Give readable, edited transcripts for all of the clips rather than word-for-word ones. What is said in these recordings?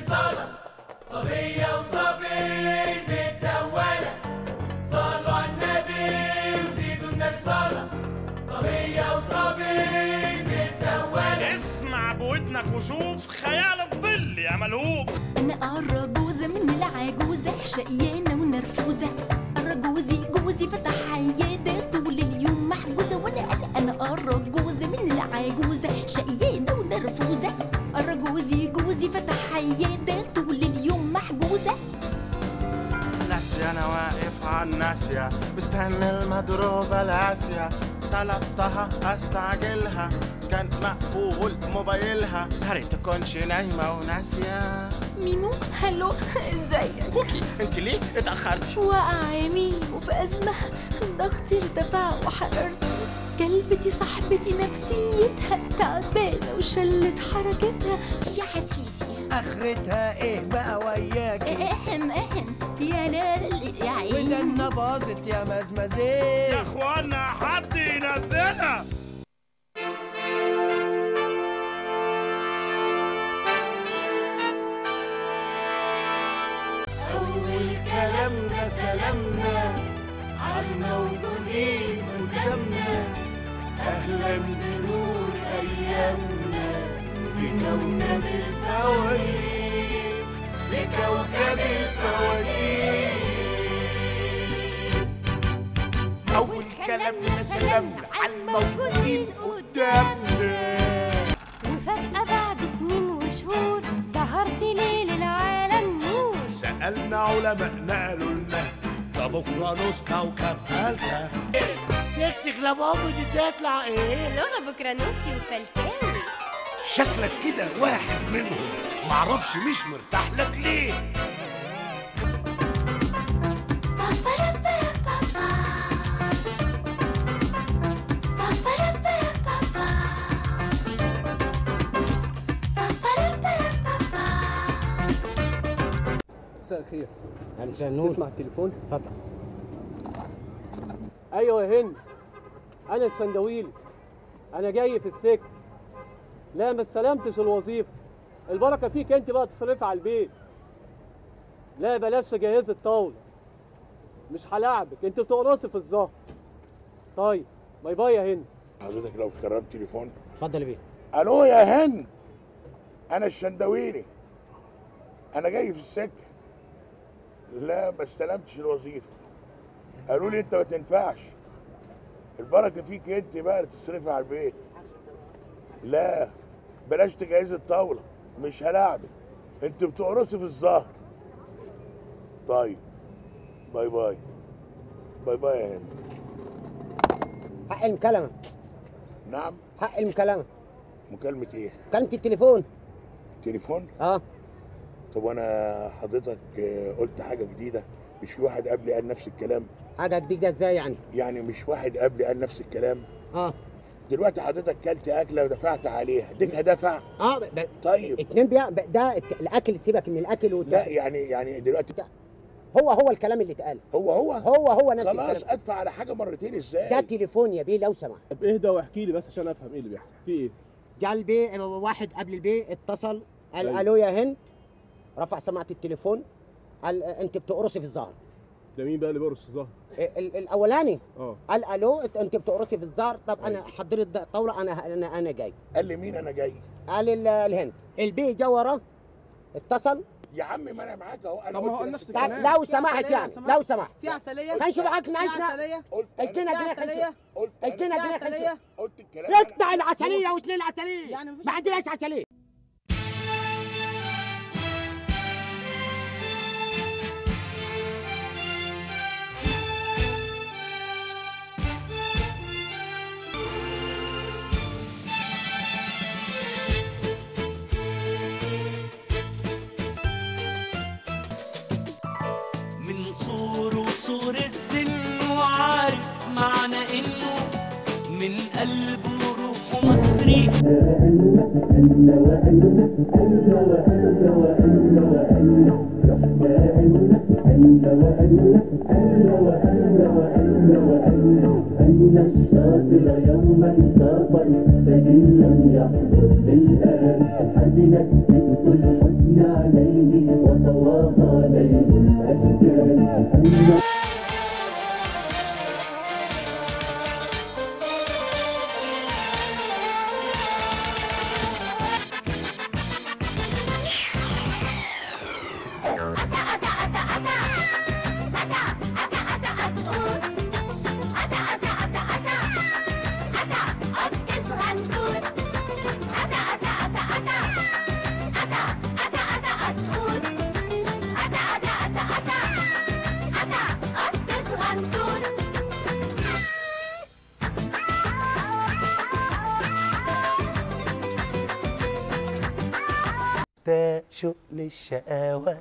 صلاة، صبية وصبي متدولة، صلوا على النبي وزيدوا النبي صلاة، صبية وصبي متدولة. اسمع بودنك وشوف خيال الظل يا ملهوف. أنا الرجوزة من العجوزة، شقيانة ونرفوزة. جوزي فتح عيادة طول اليوم محجوزة، وأنا أنا الرجوزة من العجوزة، شقيانة ونرفوزة. جوزي فتح عيادة طول اليوم محجوزة. ناسية أنا واقف عالناسية مستني المضروبة القاسية، طلبتها أستعجلها كان مقفول موبايلها، سهرت تكونش نايمة وناسية. ميمو هلو ازيك؟ بوكي انت ليه اتأخرتي؟ واقعة يا ميمو في أزمة، ضغطي ارتفع وحرارتي، كلبتي صاحبتي نفسيتها تعبانة وشلت حركتها يا حسيسي. اخرتها ايه بقى وياكي؟ احم يا لال يا عيني، ودنا باظت يا مزمزين. يا اخوانا حد ينزلها. أول كلامنا سلامنا عالموجودين قدامنا، أهلا بنور أيامنا في كوكب الفوازير، في كوكب الفوازير. اول كلامنا سلامنا عالموجودين قدامنا. وفجأة بعد سنين وشهور ظهر في ليل العالم نور. سألنا علماء قالوا لنا ده بكره نص كوكب فلتة. تكتك لبابا دي تطلع ايه؟ لغة بكرانوسي وفلكاوي. شكلك كده واحد منهم، معرفش مش مرتاح لك ليه؟ مساء الخير. مساء النور. تسمع التليفون؟ اتفضل. ايوه يا هند، انا الشندويلي، انا جاي في السكه. لا ما استلمتش الوظيفه، البركه فيك انت بقى تصرفي على البيت. لا بلاش جهاز الطاوله، مش هلاعبك، انت بتقرصي في الظهر. طيب باي باي يا هند. حضرتك لو كررت تليفون. اتفضل يا بيه. الو يا هند، انا الشندويلي، انا جاي في السكه. لا ما استلمتش الوظيفه، قالوا لي انت ما تنفعش، البركه فيك انت بقى اللي تصرفي على البيت. لا بلاش تجهزي الطاوله، مش هلاعبك، انت بتقرصي في الظهر. طيب باي باي. باي باي يا هند. حق المكالمة. نعم. حق المكالمة. مكالمة ايه؟ مكالمة التليفون. تليفون؟ اه. طب وانا حضرتك قلت حاجة جديدة، مش في واحد قبلي قال نفس الكلام؟ حاجة جديدة ازاي يعني؟ يعني مش واحد قبلي قال نفس الكلام؟ اه. دلوقتي حضرتك كلت أكلة ودفعت عليها، اديك هدفع؟ اه طيب اتنين ده الأكل، سيبك من الأكل لا يعني دلوقتي هو الكلام اللي اتقال. هو نفس الكلام. خلاص ادفع على حاجة مرتين ازاي؟ ده تليفون يا بيه لو سمحت. طب اهدى واحكي لي بس عشان افهم ايه اللي بيحصل. في ايه؟ جه البيه واحد قبل البيه اتصل قال أيوة. الو يا هند، رفع سماعة التليفون قال انت بتقرصي في الظهر. ده مين بقى اللي بيقرص في الظهر؟ الاولاني قال الو انت بتقرصي في الظهر. طب انا حضرت الطاوله، انا جاي. قال لي مين انا جاي؟ قال الهند. البيه جه وراه اتصل. يا عم ما انا معاك اهو. انا طب ما هو قلت نفس الكلام. لو سمحت يعني لو سمحت في عسلية؟ خلينا معاك نعيشنا. قلت الجنة قلت قلت الكلام. اقطع العسليه وشيل العسليه، يعني مفيش ما عندناش عسليه. من صور السن وعارف معنى انه من قلبه روحه مصري. أن الشاطر يوما سافر فإن لم يحضر بالآن حزنت بنت الحزن علينا. شوق للشقاوة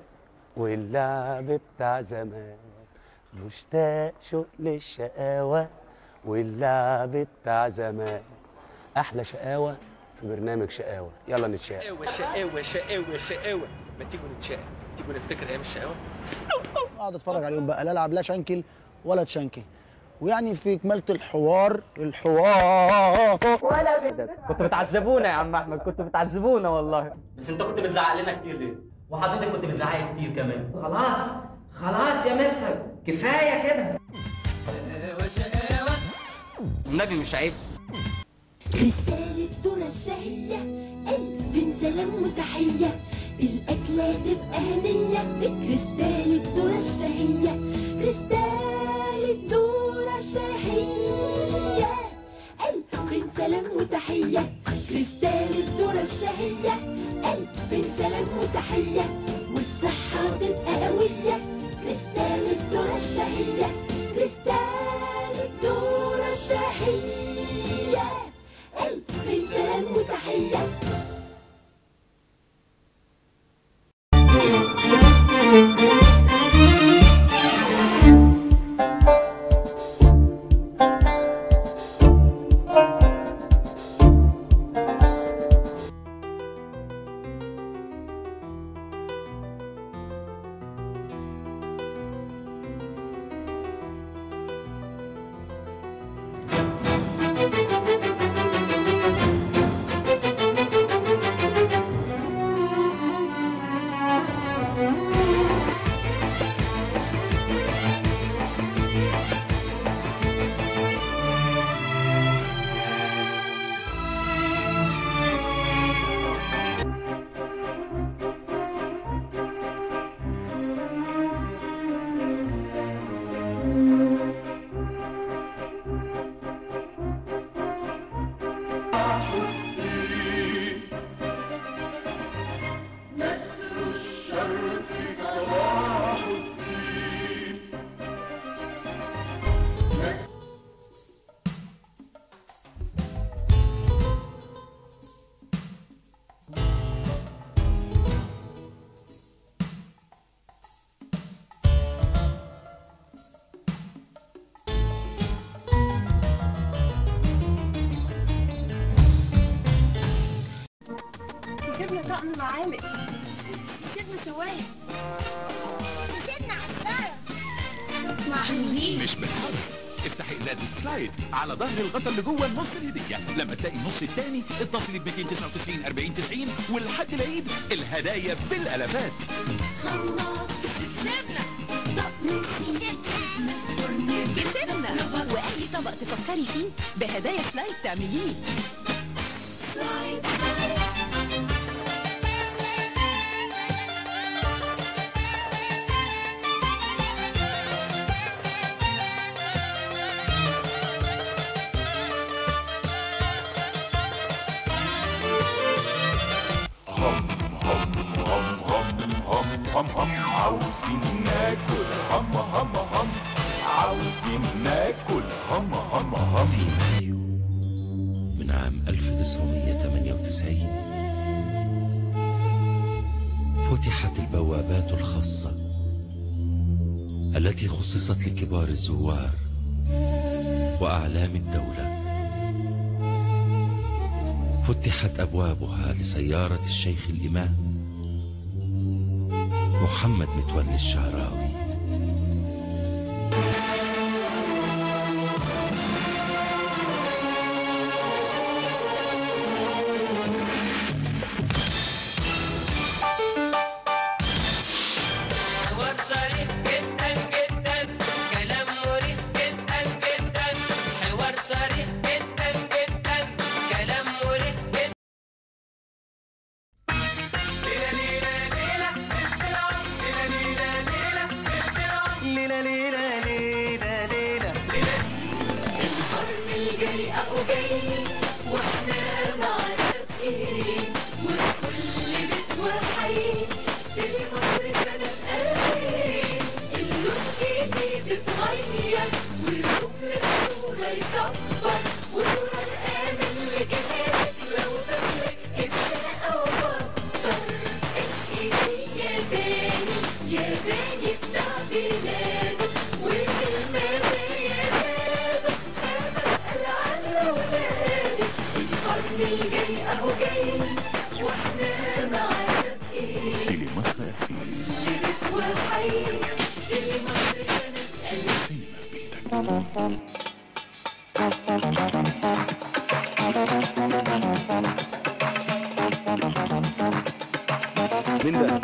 واللعب بتاع زمان، مشتاق شوق للشقاوة واللعب بتاع زمان. أحلى شقاوة في برنامج شقاوة، يلا نتشاق. شقاوة شقاوة شقاوة، ما تيجوا نتشاق، تيجوا نفتكر أيام الشقاوة. اقعد اتفرج عليهم بقى، لا العب لا شنكل ولا تشنكل. ويعني في كمالة الحوار كنتوا بتعذبونا يا عم احمد، كنتوا بتعذبونا والله. بس أنت كنت بتزعق لنا كتير ليه؟ وحضرتك كنت بتزعق كتير كمان. خلاص يا مستر، كفايه كده. والنبي مش عيب. كريستال الذرة الشهية، ألف سلام وتحية، الأكلة تبقى هنية بكريستال الذرة الشهية. كريستال الذرة الشهية، ألف سلام وتحية، كريستال الذرة الشهية، ألف سلام وتحية، والصحة تبقى قوية. كريستال الذرة الشهية، كريستال الذرة الشهية، ألف سلام وتحية. كسبنا طقم معالق، كسبنا شوايه، كسبنا عطاره. محظوظين مش بالحظ. افتح ازازه سلايد على ظهر الغطا اللي جوه النص الهديه، لما تلاقي النص الثاني اتصل ب 299 40 90 ولحد العيد الهدايا بالالافات. كسبنا كسبنا، واي طبق تفكري فيه بهدايا سلايد تعمليه. عاوزين ناكل هم هم هم، عاوزين ناكل هم هم هم. في مايو من عام 1998 فتحت البوابات الخاصة التي خصصت لكبار الزوار وأعلام الدولة. فتحت أبوابها لسيارة الشيخ الإمام محمد متولي الشعراوي. الواد شريف جدا جدا مين ده؟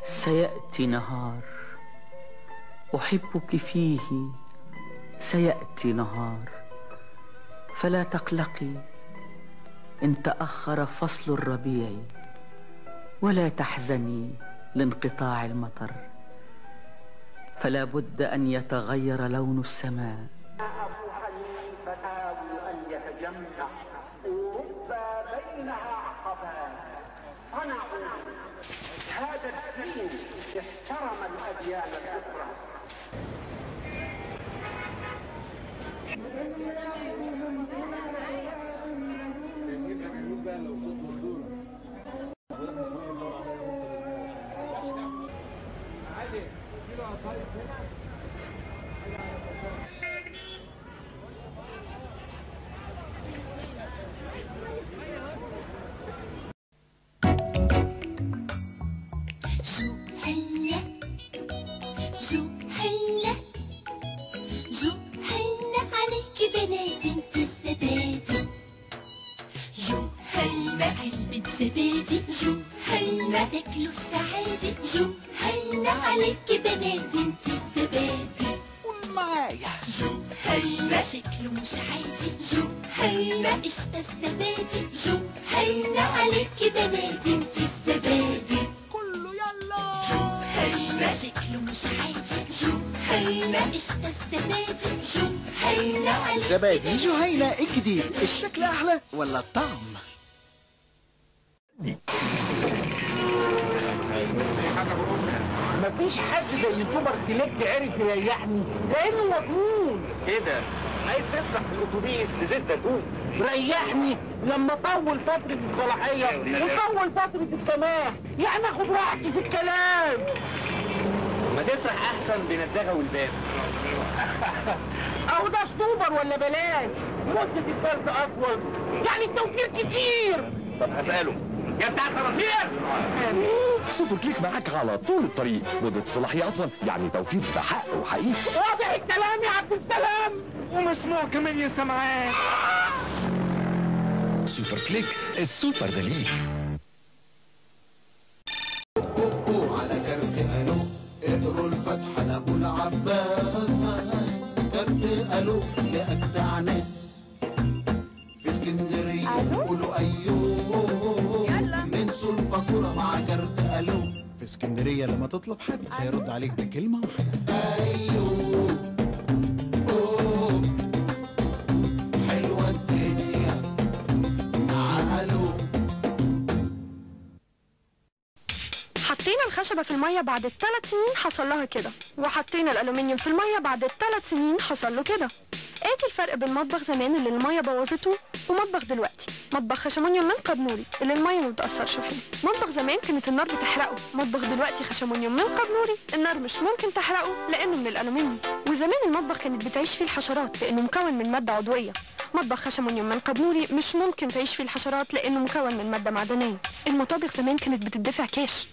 سيأتي نهار أحبك فيه، سيأتي نهار، فلا تقلقي إن تأخر فصل الربيع، ولا تحزني لانقطاع المطر، فلا بد أن يتغير لون السماء. أبو حنيفة أن يتجمع ورب بينها عقبات صنعوا هذا الدين احترم الأديان الأخرى. جهينة جهينة عليك بنات انت الزبادي، جهينة علبة زبادي، جهينة تاكلوا السعادي، جهينة عليك بنات انت الزبادي. قول معايا جهينة شكله مش عادي، جهينة قشطة الزبادي، جهينة عليك بنات انت الزبادي. كله يلا جهينة شكله مش عادي، جهينة قشطة الزبادي، جهينة عليك زبادي جهينة الجديد، الشكل أحلى ولا الطعم؟ مفيش حد زي سوبر سيلكت عرف يريحني لانه مجنون. ايه ده؟ عايز تسرح في الاتوبيس بزيت زيتون؟ ريحني لما طول فترة الصلاحية وطول فترة السماح، يعني اخد راحتي في الكلام. ما تسرح احسن بندغة والباب. اهو ده سوبر ولا بلاش؟ مدة الفرد اطول، يعني التوفير كتير. طب هسأله يا بتاع الخراطير. سوبر كليك معاك على طول الطريق، مدة الصلاحية أطول، يعني توفير بحق وحقيقي. واضح الكلام يا عبد السلام، ومسموع كمان يا سمعان. سوبر كليك، السوبر دليل. على كارت الو اقروا الفتحة لابو العباس، كارت الو لأجدع ناس في اسكندرية قولوا ايوه، ننسوا الفاتورة مع كارت الو. في اسكندرية لما تطلب حد هيرد عليك بكلمة واحدة. ايوه اوه حلوة الدنيا مع الو. حطينا الخشبة في المية بعد ال3 سنين حصل لها كده، وحطينا الألومنيوم في المية بعد ال3 سنين حصل له كده. ادي الفرق بين مطبخ زمان اللي المية بوظته ومطبخ دلوقتي. مطبخ خشمونيوم من قبنوري اللي المية ما بتأثرش فيه. مطبخ زمان كانت النار بتحرقه، مطبخ دلوقتي خشمونيوم من قبنوري النار مش ممكن تحرقه لأنه من الألومنيوم. وزمان المطبخ كانت بتعيش فيه الحشرات لأنه مكون من مادة عضوية. مطبخ خشمونيوم من قبنوري مش ممكن تعيش فيه الحشرات لأنه مكون من مادة معدنية. المطابخ زمان كانت بتدفع كاش،